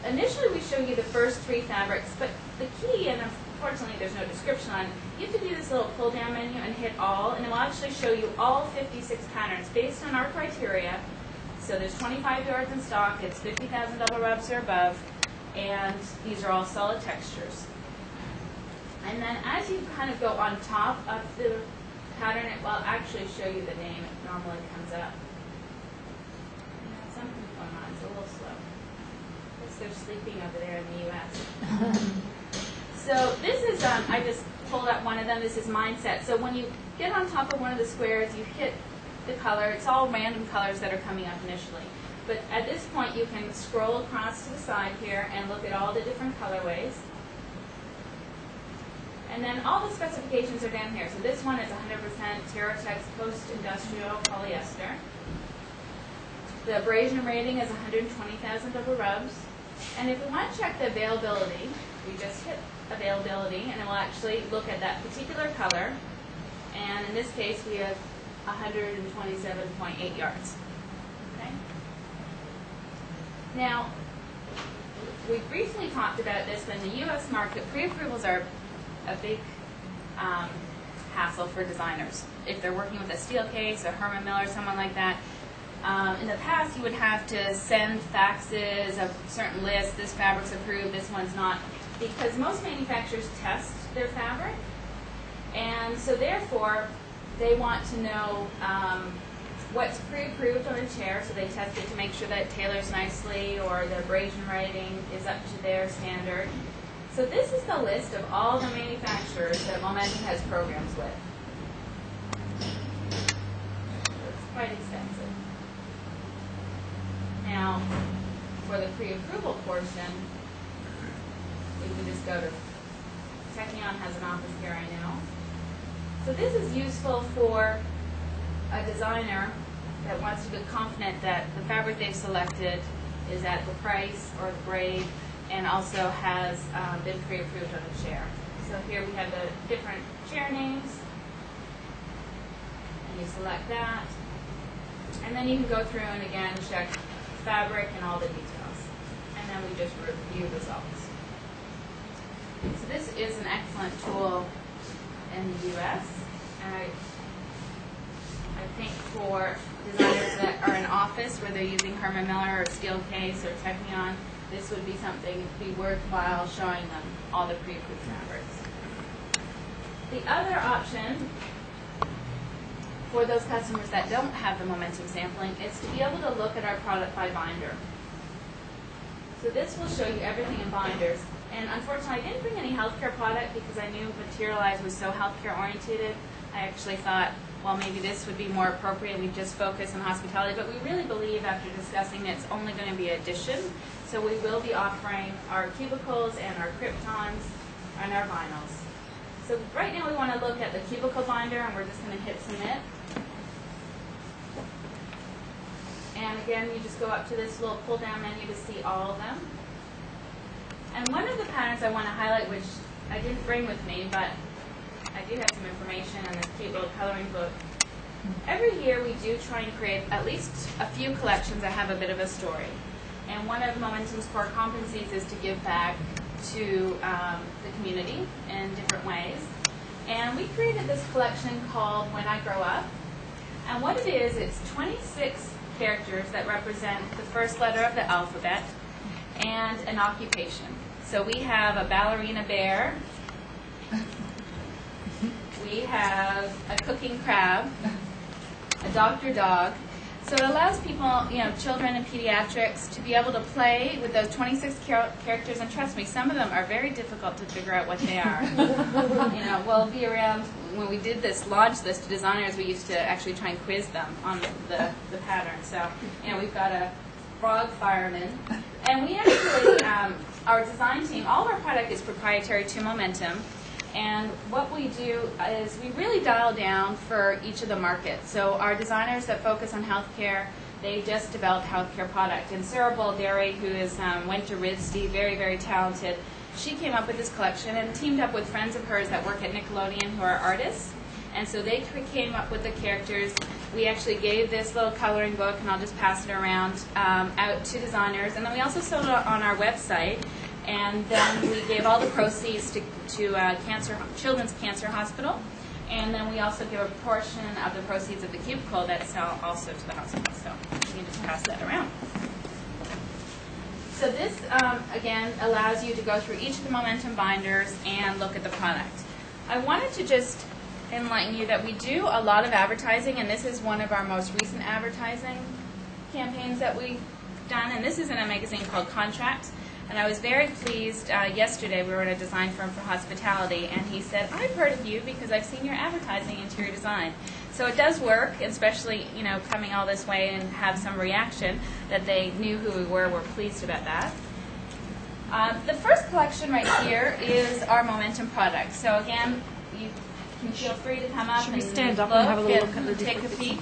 initially we show you the first 3 fabrics, but the key, and unfortunately there's no description on it, you have to do this little pull down menu and hit all, and it will actually show you all 56 patterns based on our criteria. So there's 25 yards in stock, it's 50,000 double rubs or above, and these are all solid textures. And then as you kind of go on top of the pattern, it will actually show you the name. It normally comes up. Something's going on. It's a little slow. I guess they're sleeping over there in the U.S. So this is, I just pulled up one of them. This is Mindset. So when you get on top of one of the squares, you hit the color. It's all random colors that are coming up initially. But at this point, you can scroll across to the side here and look at all the different colorways. And then all the specifications are down here. So this one is 100% Terratex post-industrial polyester. The abrasion rating is 120,000 double rubs. And if we want to check the availability, we just hit availability, and it will actually look at that particular color. And in this case, we have 127.8 yards. Okay? Now, we briefly talked about this, but in the U.S. market, pre-approvals are a big hassle for designers. If they're working with a Steelcase or Herman Miller, someone like that, in the past you would have to send faxes of certain lists, this fabric's approved, this one's not, because most manufacturers test their fabric, and so therefore they want to know what's pre-approved on a chair, so they test it to make sure that it tailors nicely or the abrasion rating is up to their standard. So this is the list of all the manufacturers that Momentum has programs with. It's quite extensive. Now, for the pre-approval portion, we can just go to Technion has an office here, I know. So this is useful for a designer that wants to be confident that the fabric they've selected is at the price or the grade, and also has been pre-approved on a chair. So here we have the different chair names, and you select that, and then you can go through and again check fabric and all the details, and then we just review results. So this is an excellent tool in the U.S., and I think for designers that are in office where they're using Herman Miller or Steelcase or Technion, this would be something to be worthwhile showing them all the pre-approved fabrics. The other option for those customers that don't have the Momentum sampling is to be able to look at our product by binder. So this will show you everything in binders. And unfortunately, I didn't bring any healthcare product because I knew Materialize was so healthcare oriented. I actually thought, well, maybe this would be more appropriate. We just focus on hospitality, but we really believe after discussing it, it's only going to be an addition. So we will be offering our cubicles and our kryptons and our vinyls. So right now we want to look at the cubicle binder, and we're just going to hit submit. And again, you just go up to this little pull down menu to see all of them. And one of the patterns I want to highlight, which I didn't bring with me, but I do have some information in this cute little coloring book. Every year we do try and create at least a few collections that have a bit of a story. And one of Momentum's core competencies is to give back to the community in different ways. And we created this collection called When I Grow Up. And what it is, it's 26 characters that represent the first letter of the alphabet and an occupation. So we have a ballerina bear. We have a cooking crab, a doctor dog. So it allows people, children and pediatrics, to be able to play with those 26 characters. And trust me, some of them are very difficult to figure out what they are. We'll be around, when we did this, launched this to designers, we used to actually try and quiz them on the pattern. So, we've got a frog fireman. And we actually, our design team, all of our product is proprietary to Momentum. And what we do is we really dial down for each of the markets. So our designers that focus on healthcare, they just develop healthcare product. And Sarah Balderi, who went to RISD, very, very talented, she came up with this collection and teamed up with friends of hers that work at Nickelodeon who are artists. And so they came up with the characters we actually gave this little coloring book, and I'll just pass it around, out to designers. And then we also sold it on our website. And then we gave all the proceeds to Children's Cancer Hospital. And then we also give a portion of the proceeds of the cubicle that sell also to the hospital. So you can just pass that around. So this, again, allows you to go through each of the Momentum binders and look at the product. I wanted to just enlighten you that we do a lot of advertising, and this is one of our most recent advertising campaigns that we've done. And this is in a magazine called Contracts. And I was very pleased. Yesterday we were at a design firm for hospitality, and he said, "I've heard of you because I've seen your advertising interior design." So it does work, especially coming all this way and have some reaction that they knew who we were pleased about that. The first collection right here is our Momentum product. So again, you can feel free to come up Should and we stand up look and have a little look at the take a different peek.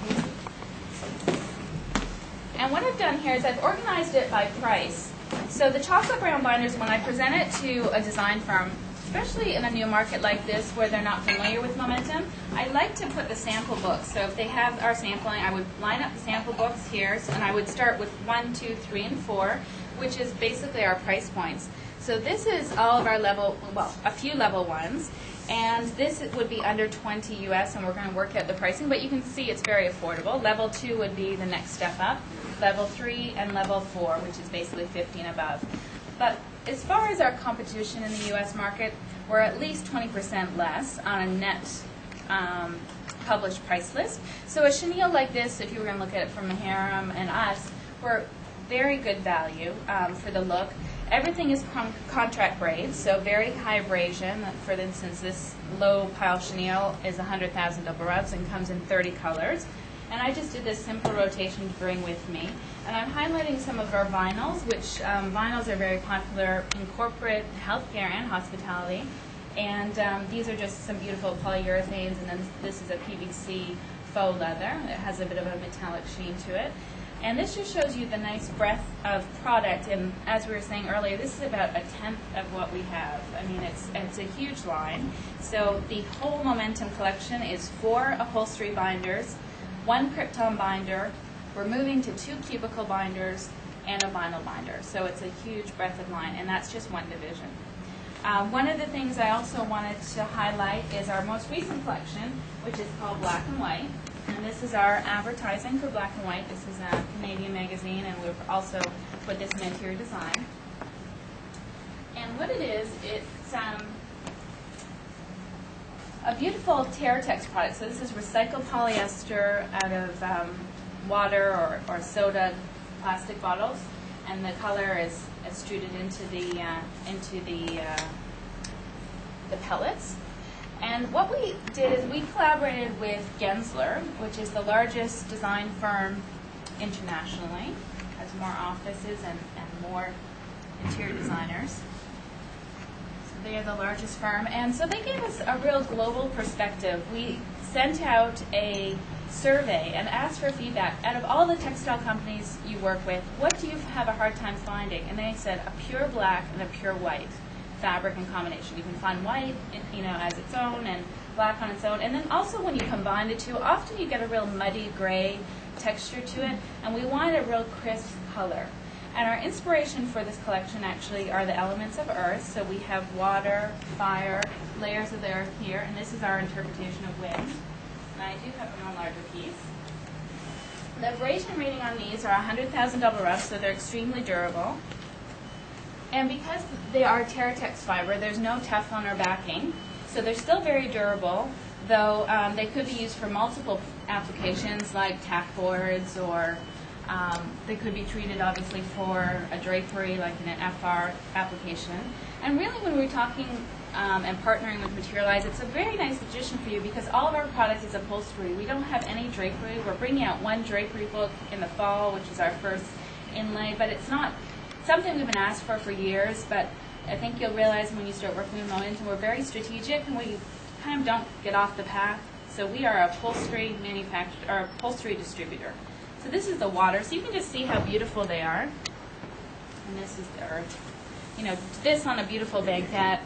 And what I've done here is I've organized it by price. So the chocolate brown binders, when I present it to a design firm, especially in a new market like this where they're not familiar with Momentum, I like to put the sample books. So if they have our sampling, I would line up the sample books here, and I would start with 1, 2, 3, and 4, which is basically our price points. So this is all of our a few level ones, and this would be under 20 US, and we're going to work out the pricing, but you can see it's very affordable. Level 2 would be the next step up. Level 3 and level 4, which is basically 50 and above. But as far as our competition in the U.S. market, we're at least 20% less on a net published price list. So a chenille like this, if you were going to look at it from Harem and us, we're very good value for the look. Everything is contract braid, so very high abrasion. For instance, this low pile chenille is 100,000 double rubs and comes in 30 colors. And I just did this simple rotation to bring with me. And I'm highlighting some of our vinyls, which vinyls are very popular in corporate, healthcare, and hospitality. And these are just some beautiful polyurethanes, and then this is a PVC faux leather. It has a bit of a metallic sheen to it. And this just shows you the nice breadth of product. And as we were saying earlier, this is about 1/10 of what we have. I mean, it's a huge line. So the whole Momentum collection is 4 upholstery binders, 1 Krypton binder. We're moving to 2 cubicle binders and a vinyl binder. So it's a huge breadth of line, and that's just one division. One of the things I also wanted to highlight is our most recent collection, which is called Black and White. And this is our advertising for Black and White. This is a Canadian magazine, and we've also put this in interior design. And what it is, it's a beautiful Terratex product. So this is recycled polyester out of water or soda plastic bottles, and the color is extruded into the pellets. And what we did is we collaborated with Gensler, which is the largest design firm internationally, has more offices and more interior designers. They are the largest firm, and so they gave us a real global perspective. We sent out a survey and asked for feedback. Out of all the textile companies you work with, what do you have a hard time finding? And they said a pure black and a pure white fabric in combination. You can find white, as its own, and black on its own. And then also when you combine the two, often you get a real muddy gray texture to it, and we wanted a real crisp color. And our inspiration for this collection actually are the elements of earth. So we have water, fire, layers of the earth here, and this is our interpretation of wind. And I do have a larger piece. The abrasion rating on these are 100,000 double rubs, so they're extremely durable. And because they are Terratex fiber, there's no Teflon or backing, so they're still very durable, though they could be used for multiple applications like tack boards, or they could be treated obviously for a drapery like in an FR application. And really when we're talking and partnering with Materialize, it's a very nice addition for you because all of our product is upholstery. We don't have any drapery. We're bringing out one drapery book in the fall, which is our first inlay, but it's not something we've been asked for years, but I think you'll realize when you start working with Momentum, we're very strategic and we kind of don't get off the path. So we are a upholstery manufacturer, or upholstery distributor. So this is the water, so you can just see how beautiful they are. And this is the earth. This on a beautiful banquette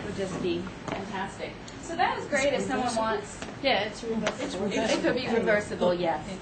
would just be fantastic. So that is great if someone wants. Yeah, it's reversible. It could be reversible, yes. Yeah.